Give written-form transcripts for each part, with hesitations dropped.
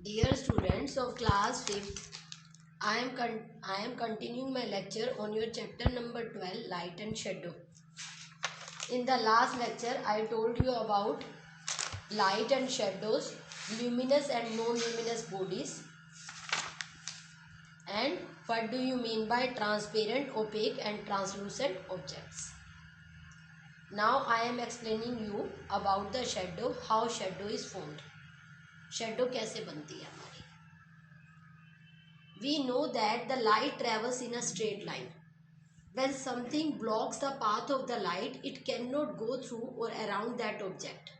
Dear students of class 5th, I am continuing my lecture on your chapter number 12, Light and Shadow. In the last lecture, I told you about light and shadows, luminous and non-luminous bodies, and what do you mean by transparent, opaque and translucent objects. Now I am explaining you about the shadow, how shadow is formed. Shadow कैसे बनती है हमारी. We know that the light travels in a straight line. When something blocks the path of the light, it cannot go through or around that object.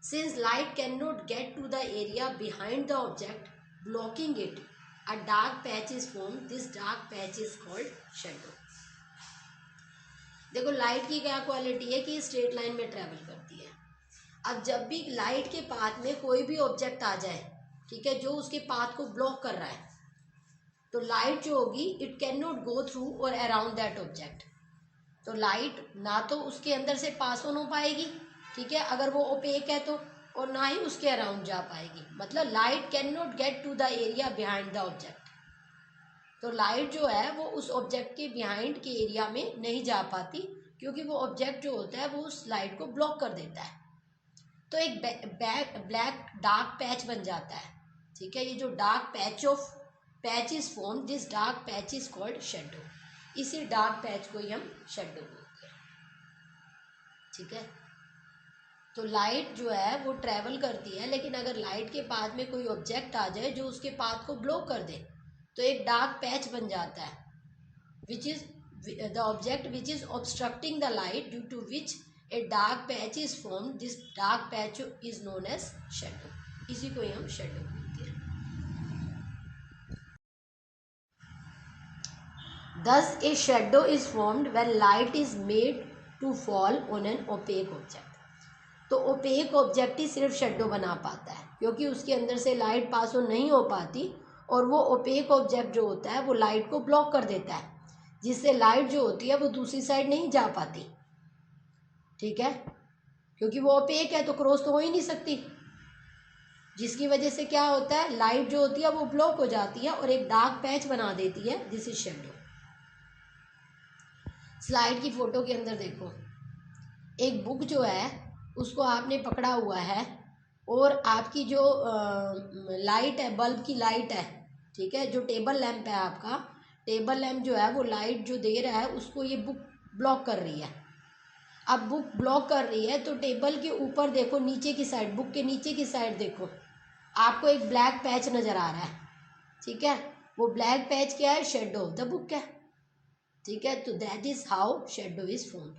Since light cannot get to the area behind the object, blocking it, a dark patch is formed. This dark patch is called shadow. देखो light की क्या quality है कि straight line में travel करती है. अब जब भी लाइट के पाथ में कोई भी ऑब्जेक्ट आ जाए, ठीक है, जो उसके पाथ को ब्लॉक कर रहा है, तो लाइट जो होगी it can not go through और अराउंड दैट ऑब्जेक्ट. तो लाइट ना तो उसके अंदर से पास ऑन हो पाएगी, ठीक है, अगर वो ओपेक है तो, और ना ही उसके अराउंड जा पाएगी. मतलब light can not get to the area behind the object. तो लाइट जो है वो उस ऑब्जेक्ट के बिहाइंड के एरिया में नहीं जा पाती, क्योंकि वो ऑब्जेक्ट जो होता है वो उस लाइट को ब्लॉक कर देता है. तो एक ब्लैक डार्क पैच बन जाता है. ठीक है, ये जो dark patch is form, this dark patch is called shadow. इसी डार्क पैच को ही हम शेडो बोलते हैं. ठीक है, तो लाइट जो है वो ट्रेवल करती है, लेकिन अगर लाइट के पाथ में कोई ऑब्जेक्ट आ जाए जो उसके पाथ को ब्लॉक कर दे, तो एक डार्क पैच बन जाता है, which is the object which is obstructing the light, due to which a dark patch is formed. This dark patch is known as shadow. इसी को ही हम shadow बोलते हैं. Thus a shadow is formed when light is made to fall on an opaque object. तो opaque object ही सिर्फ shadow बना पाता है, क्योंकि उसके अंदर से लाइट पास ऑन नहीं हो पाती, और वो opaque object जो होता है वो लाइट को ब्लॉक कर देता है, जिससे लाइट जो होती है वो दूसरी साइड नहीं जा पाती. ठीक है, क्योंकि वो ओपेक है तो क्रॉस तो हो ही नहीं सकती, जिसकी वजह से क्या होता है, लाइट जो होती है वो ब्लॉक हो जाती है और एक डार्क पैच बना देती है. This is shadow. स्लाइड की फोटो के अंदर देखो, एक बुक जो है उसको आपने पकड़ा हुआ है, और आपकी जो लाइट है, बल्ब की लाइट है, ठीक है, जो टेबल लैंप है, आपका टेबल लैंप जो है वो लाइट जो दे रहा है उसको ये बुक ब्लॉक कर रही है. अब बुक ब्लॉक कर रही है तो टेबल के ऊपर देखो, नीचे की साइड, बुक के नीचे की साइड देखो, आपको एक ब्लैक पैच नज़र आ रहा है. ठीक है, वो ब्लैक पैच क्या है, शेडो ऑफ द बुक है. ठीक है, तो that is how shadow is formed.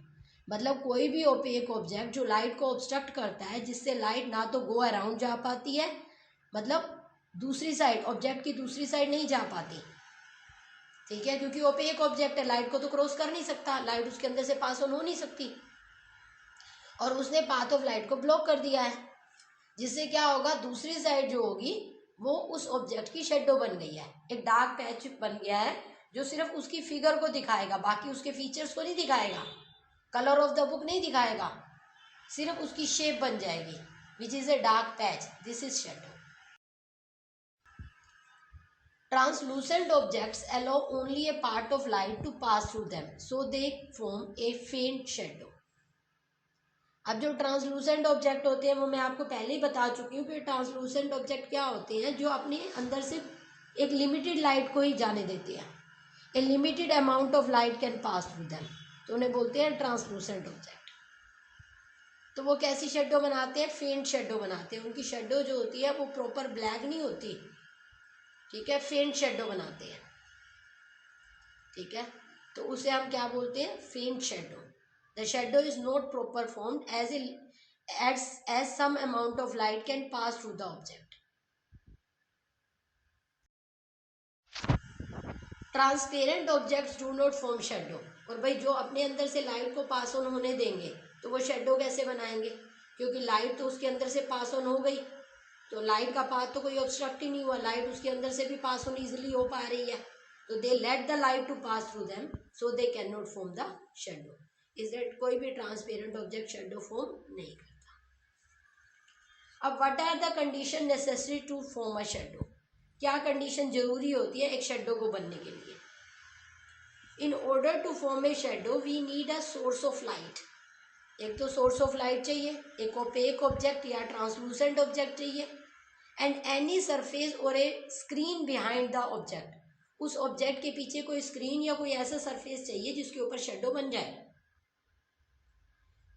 मतलब कोई भी ओपेक ऑब्जेक्ट जो लाइट को ऑब्स्ट्रक्ट करता है, जिससे लाइट ना तो गो अराउंड जा पाती है, मतलब दूसरी साइड, ऑब्जेक्ट की दूसरी साइड नहीं जा पाती. ठीक है, क्योंकि ओपेक ऑब्जेक्ट है, लाइट को तो क्रॉस कर नहीं सकता, लाइट उसके अंदर से पास ऑन हो नहीं सकती, और उसने पाथ ऑफ लाइट को ब्लॉक कर दिया है, जिससे क्या होगा, दूसरी साइड जो होगी वो उस ऑब्जेक्ट की शेडो बन गई है, एक डार्क पैच बन गया है, जो सिर्फ उसकी फिगर को दिखाएगा, बाकी उसके फीचर्स को नहीं दिखाएगा, कलर ऑफ द बुक नहीं दिखाएगा, सिर्फ उसकी शेप बन जाएगी, which is a dark patch. This is shadow. Translucent objects allow only a part of light to pass through them, so they form a faint shadow. अब जो translucent object होते हैं वो मैं आपको पहले ही बता चुकी हूँ कि ट्रांसलूसेंट ऑब्जेक्ट क्या होते हैं, जो अपने अंदर से एक लिमिटेड लाइट को ही जाने देते हैं. A limited amount of light can pass through them, तो उन्हें बोलते हैं ट्रांसलूसेंट ऑब्जेक्ट. तो वो कैसी शेडो बनाते हैं, फेंट शेडो बनाते हैं. उनकी शेडो जो होती है वो प्रॉपर ब्लैक नहीं होती. ठीक है, फेंट शेडो बनाते हैं. ठीक है, तो उसे हम क्या बोलते हैं, फेंट shadow. The shadow is not proper formed as some amount of light can pass through the object. Transparent objects do not form shadow. और भाई जो अपने अंदर से लाइट को पास ऑन होने देंगे तो वो शेडो कैसे बनाएंगे, क्योंकि लाइट तो उसके अंदर से पास ऑन हो गई, तो लाइट का पाथ तो कोई ऑब्स्ट्रक्ट ही नहीं हुआ, लाइट उसके अंदर से भी पास ऑन इजिली हो पा रही है, तो they let the light to pass through them, so they can not form the shadow. Is that कोई भी ट्रांसपेरेंट ऑब्जेक्ट शेडो फॉर्म नहीं करता. अब what are the condition necessary to form a shadow, क्या कंडीशन जरूरी होती है एक शेडो को बनने के लिए। In order to form a shadow we need a source of light, एक तो सोर्स ऑफ लाइट चाहिए, एक ओपेक ऑब्जेक्ट या ट्रांसलूसेंट ऑब्जेक्ट चाहिए, एंड एनी सरफेस और ए स्क्रीन बिहाइंड द ऑब्जेक्ट, उस ऑब्जेक्ट के पीछे कोई स्क्रीन या कोई ऐसा सरफेस चाहिए जिसके ऊपर शेडो बन जाए।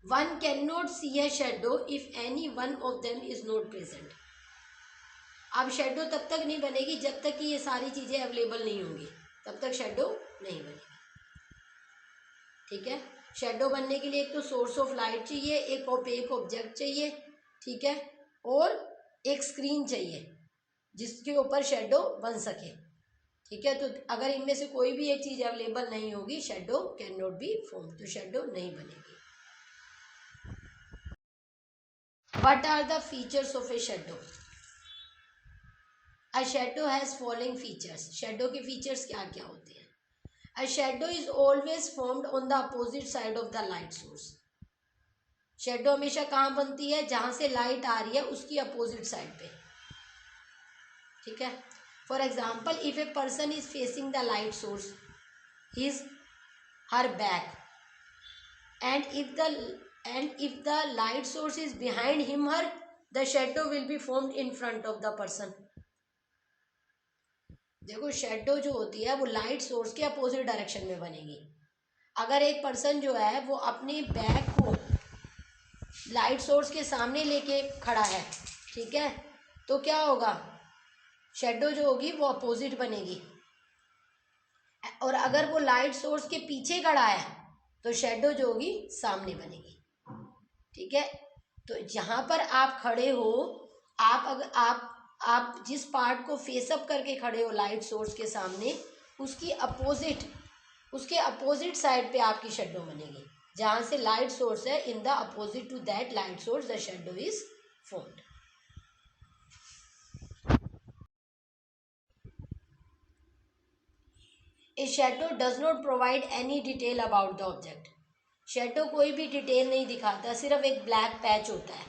One cannot see a shadow if any one of them is not present. अब शेडो तब तक नहीं बनेगी जब तक कि ये सारी चीज़ें अवेलेबल नहीं होंगी, तब तक शेडो नहीं बनेगी। ठीक है, शेडो बनने के लिए एक तो सोर्स ऑफ लाइट चाहिए, एक ओपेक ऑब्जेक्ट चाहिए, ठीक है, और एक स्क्रीन चाहिए जिसके ऊपर शेडो बन सके। ठीक है, तो अगर इनमें से कोई भी एक चीज़ अवेलेबल नहीं होगी, shadow can not be form, तो शेडो नहीं बनेगी। What are the features of a shadow? A shadow has following features. Shadow के features क्या क्या होते हैं? A shadow is always formed on the opposite side of the light source. Shadow हमेशा कहाँ बनती है? जहाँ से लाइट आ रही है उसकी अपोजिट साइड पे। ठीक है, for example if a person is facing the light source, his her back, and if the light source is behind him her, the shadow will be formed in front of the person. देखो shadow जो होती है वो light source के opposite direction में बनेगी। अगर एक पर्सन जो है वो अपने बैक को लाइट सोर्स के सामने लेके खड़ा है, ठीक है, तो क्या होगा, शेडो जो होगी वो अपोजिट बनेगी। और अगर वो लाइट सोर्स के पीछे खड़ा है तो शेडो जो होगी सामने बनेगी। ठीक है, तो जहाँ पर आप खड़े हो, आप जिस पार्ट को फेस अप करके खड़े हो लाइट सोर्स के सामने, उसके अपोजिट साइड पे आपकी शेडो बनेगी। जहाँ से लाइट सोर्स है, in the opposite to that light source the shadow is formed. A shadow does not provide any detail about the object. Shadow कोई भी डिटेल नहीं दिखाता, सिर्फ एक ब्लैक पैच होता है।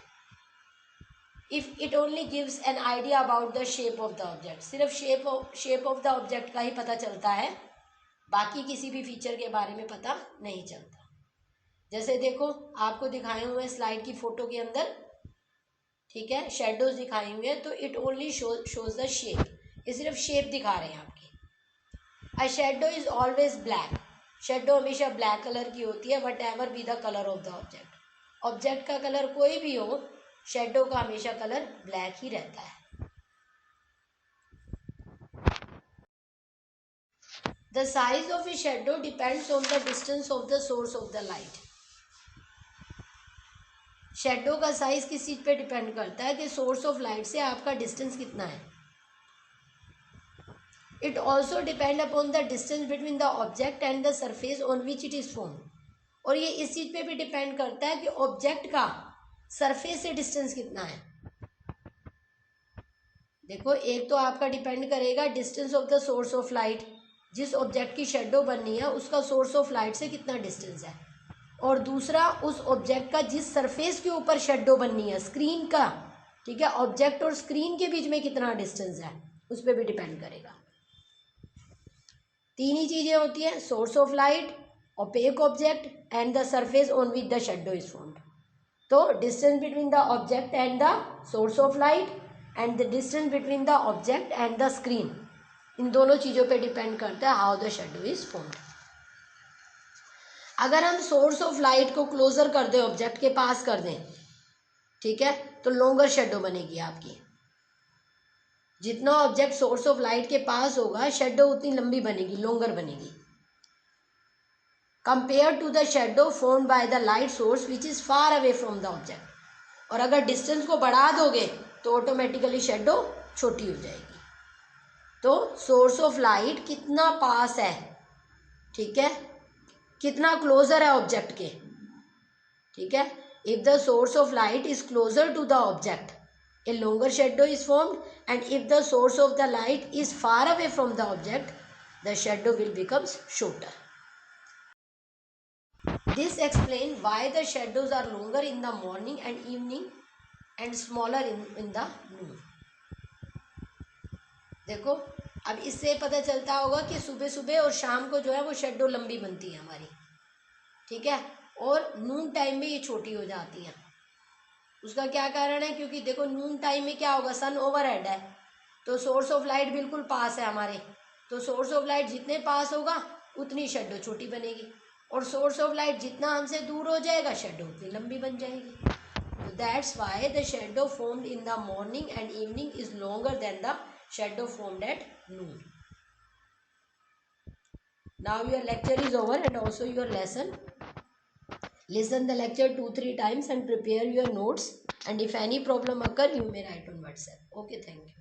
If it only gives an idea about the shape of the object, सिर्फ shape of the object का ही पता चलता है, बाकी किसी भी फीचर के बारे में पता नहीं चलता। जैसे देखो आपको दिखाए हुए स्लाइड की फोटो के अंदर, ठीक है, शेडोज दिखाए हुए हैं, तो it only shows the shape, ये सिर्फ शेप दिखा रहे हैं आपकी। A shadow is always black, shadow हमेशा ब्लैक कलर की होती है, what ever be the colour of the object, object का कलर कोई भी हो, शेडो का हमेशा कलर ब्लैक ही रहता है। The size of a shadow depends on the distance of the source of the light. Shadow का साइज किस चीज पे डिपेंड करता है कि सोर्स ऑफ लाइट से आपका डिस्टेंस कितना है। It also depend upon the distance between the object and the surface on which it is form, और ये इस चीज पे भी डिपेंड करता है कि ऑब्जेक्ट का सरफेस से डिस्टेंस कितना है। देखो एक तो आपका डिपेंड करेगा distance of the source of light, जिस ऑब्जेक्ट की शेडो बननी है उसका सोर्स ऑफ लाइट से कितना डिस्टेंस है, और दूसरा उस ऑब्जेक्ट का जिस सरफेस के ऊपर शेडो बननी है, स्क्रीन का, ठीक है, ऑब्जेक्ट और स्क्रीन के बीच में कितना डिस्टेंस है, उस पर भी डिपेंड करेगा। तीन ही चीजें होती हैं, source of light, opaque object and the surface on which the shadow is formed. तो distance between the object and the source of light and the distance between the object and the screen, इन दोनों चीज़ों पे depend करता है how the shadow is formed. अगर हम source of light को क्लोजर कर दें, ऑब्जेक्ट के पास कर दें, ठीक है, तो लॉन्गर शेडो बनेगी आपकी। जितना ऑब्जेक्ट सोर्स ऑफ लाइट के पास होगा, शेडो उतनी लंबी बनेगी, लॉन्गर बनेगी, compare to the shadow formed by the light source which is far away from the object. और अगर डिस्टेंस को बढ़ा दोगे तो ऑटोमेटिकली शेडो छोटी हो जाएगी। तो सोर्स ऑफ लाइट कितना पास है, ठीक है, कितना क्लोजर है ऑब्जेक्ट के, ठीक है, if the source of light is closer to the object, a longer shadow is formed, and if the source of the light is far away from the object, the shadow will become shorter. This explains why the shadows are longer in the morning and evening and smaller in the noon. देखो अब इससे पता चलता होगा कि सुबह सुबह और शाम को जो है वो शेडो लंबी बनती है हमारी, ठीक है, और नून टाइम में ये छोटी हो जाती है। उसका क्या कारण है? क्योंकि देखो नून टाइम में क्या होगा, सन ओवरहेड है, तो सोर्स ऑफ लाइट बिल्कुल पास है हमारे, तो सोर्स ऑफ लाइट जितने पास होगा उतनी शेडो छोटी बनेगी, और सोर्स ऑफ लाइट जितना हमसे दूर हो जाएगा शेडो उतनी लंबी बन जाएगी। तो that's why the shadow formed in the morning and evening is longer than the shadow formed at noon. Now your lecture is over and also your lesson. Listen the lecture 2-3 times and prepare your notes, and if any problem occur you may write on WhatsApp. Okay, thank you.